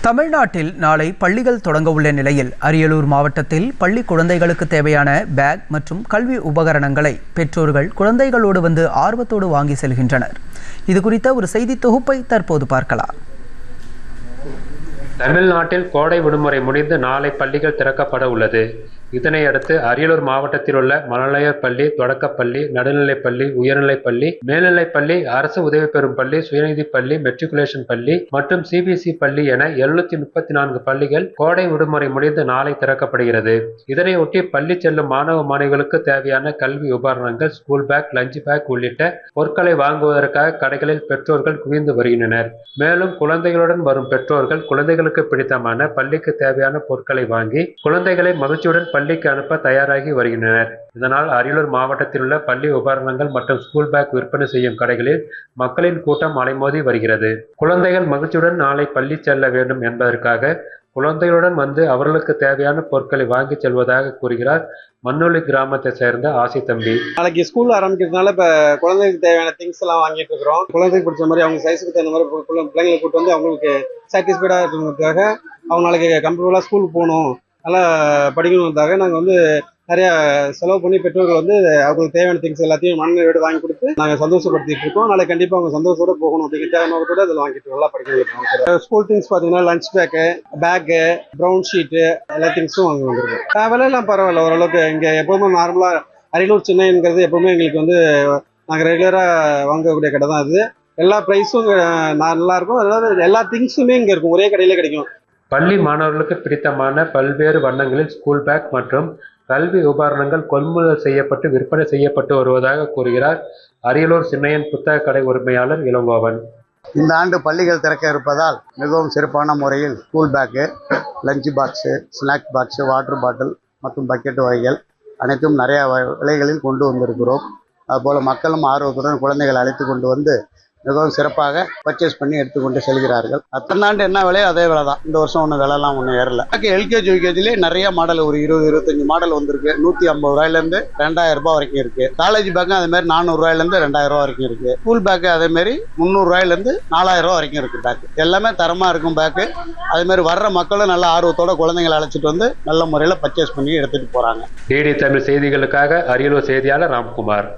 தமிழ்நாட்டில் நாளை பள்ளிகள் தொடங்க உள்ள நிலையில் அரியலூர் மாவட்டத்தில் பள்ளி குழந்தைகளுக்கு தேவையான பேக் மற்றும் கல்வி உபகரணங்களை பெற்றோர்கள் குழந்தைகளோடு வந்து ஆர்வத்தோடு வாங்கி செல்கின்றனர். இது குறித்த ஒரு செய்தி தொகுப்பை தற்போது பார்க்கலாம். தமிழ்நாட்டில் கோடை விடுமுறை முடிந்து நாளை பள்ளிகள் திறக்கப்பட உள்ளது. இதனையடுத்து அரியலூர் மாவட்டத்தில் உள்ள மழலையர் பள்ளி, தொடக்கப்பள்ளி, நடுநிலைப்பள்ளி, உயர்நிலைப்பள்ளி, மேல்நிலைப்பள்ளி, அரசு உதவி பெறும் பள்ளி, சுயநிதி பள்ளி, மெட்ரிகுலேஷன் பள்ளி மற்றும் சிபிஎஸ்இ பள்ளி என 734 பள்ளிகள் கோடை விடுமுறை முடிந்து நாளை திறக்கப்படுகிறது. இதனையொட்டி பள்ளி செல்லும் மாணவ மாணவிகளுக்கு தேவையான கல்வி உபகரணங்கள், ஸ்கூல் பேக், லஞ்ச் பேக் உள்ளிட்ட பொருட்களை வாங்குவதற்காக கடைகளில் பெற்றோர்கள் குவிந்து வருகின்றனர். மேலும் குழந்தைகளுடன் வரும் பெற்றோர்கள் குழந்தைகளுக்கு பிடித்தமான பள்ளிக்கு தேவையான பொருட்களை வாங்கி குழந்தைகளை மகிழ்ச்சியுடன் பள்ளிக்கு அனுப்ப தயாராகி வருகின்றனர். இதனால் அரியலூர் மாவட்டத்தில் உள்ள பள்ளி உபகரணங்கள் மற்றும் ஸ்கூல் பேக் விற்பனை செய்யும் கடைகளில் மக்களின் கூட்டம் அலைமோதி வருகிறது. குழந்தைகள் மகிழ்ச்சியுடன் நாளை பள்ளி செல்ல வேண்டும் என்பதற்காக குழந்தைகளுடன் வந்து அவர்களுக்கு தேவையான பொருட்களை வாங்கி செல்வதாக கூறுகிறார் மண்ணொலி கிராமத்தை சேர்ந்த ஆசி தம்பி. நாளைக்கு ஸ்கூல் ஆரம்பிக்கிறதுனால இப்ப குழந்தைகளுக்கு தேவையான திங்ஸ் எல்லாம் வாங்கிட்டு இருக்கிறோம். குழந்தைக்கு பிடிச்ச மாதிரி அவங்க சைஸுக்கு தகுந்த மாதிரி பிள்ளைங்களை கூட்டு வந்து அவங்களுக்கு சாட்டிஸ்ஃபைடா இருக்கிறதுக்காக அவங்க நாளைக்கு கம்ப்யூட்டர்லாம் ஸ்கூலுக்கு போகணும், நல்லா படிக்கணுன்றதுக்காக நாங்கள் வந்து நிறைய செலவு பண்ணி பெற்றோர்கள் வந்து அவங்களுக்கு தேவையான திங்ஸ் எல்லாத்தையும் மனநிலையோடு வாங்கி கொடுத்து நாங்கள் சந்தோஷப்படுத்திட்டு இருக்கோம். நாளைக்கு கண்டிப்பாக அவங்க சந்தோஷத்தோட போகணும் அப்படிங்கிற நோக்கத்தோட அதில் வாங்கிட்டு நல்லா படிக்க. ஸ்கூல் திங்ஸ் பார்த்தீங்கன்னா லஞ்ச் பேக்கு, ப்ரௌன் ஷீட்டு எல்லா திங்ஸும் வாங்க வந்திருக்கோம். விலையெல்லாம் பரவாயில்ல, ஓரளவுக்கு இங்கே எப்பவுமே நார்மலாக அரியலூர் சென்னைங்கிறது எப்பவுமே எங்களுக்கு வந்து நாங்கள் ரெகுலராக வாங்கக்கூடிய கடை தான் அது. எல்லா ப்ரைஸும் நல்லா இருக்கும். அதாவது எல்லா திங்ஸுமே இங்கே இருக்கும், ஒரே கடையிலே கிடைக்கும். பள்ளி மாணவர்களுக்கு பிடித்தமான பல்வேறு வண்ணங்களில் ஸ்கூல் பேக் மற்றும் கல்வி உபகரணங்கள் கொள்முதல் செய்யப்பட்டு விற்பனை செய்யப்பட்டு வருவதாக கூறுகிறார் அரியலூர் சின்னையன் புத்தக கடை உரிமையாளர் இளங்கோவன். இந்த ஆண்டு பள்ளிகள் திறக்க இருப்பதால் மிகவும் சிறப்பான முறையில் school bag, lunch box, snacks box, water bottle மற்றும் பக்கெட் வகைகள் அனைத்தும் நிறைய விலைகளில் கொண்டு வந்திருக்கிறோம். அதுபோல் மக்களும் ஆர்வத்துடன் குழந்தைகளை அழைத்து கொண்டு வந்து மிகவும் சிறப்பாக பர்ச்சேஸ் பண்ணி எடுத்துக்கொண்டு செல்கிறார்கள். அத்தனை ஆண்டு என்ன விலையோ அதே விலை தான். இந்த வருஷம் ஒன்றும் விலைலாம் ஒன்றும் ஏறல. எல்கேஜி யூகேஜிலே நிறைய மாடல் ஒரு 20-25 மாடல் வந்திருக்கு. 150 ரூபாயிலேருந்து 2000 ரூபாய் வரைக்கும் இருக்கு. காலேஜ் பேக்கும் அதே மாதிரி 400 ரூபாயிலேருந்து 2000 ரூபா வரைக்கும் இருக்கு. ஸ்கூல் பேக்கு அதே மாதிரி 300 ரூபாயிலேருந்து 4000 ரூபா வரைக்கும் இருக்கு. பேக்கு எல்லாமே தரமா இருக்கும். பேக்கு அதே மாதிரி வர்ற மக்களும் நல்ல ஆர்வத்தோட குழந்தைங்களை அழைச்சிட்டு வந்து நல்ல முறையில் பர்ச்சேஸ் பண்ணி எடுத்துட்டு போறாங்க. டிடி தமிழ் செய்திகளுக்காக அரியலூர் செய்தியாளர் ராம்குமார்.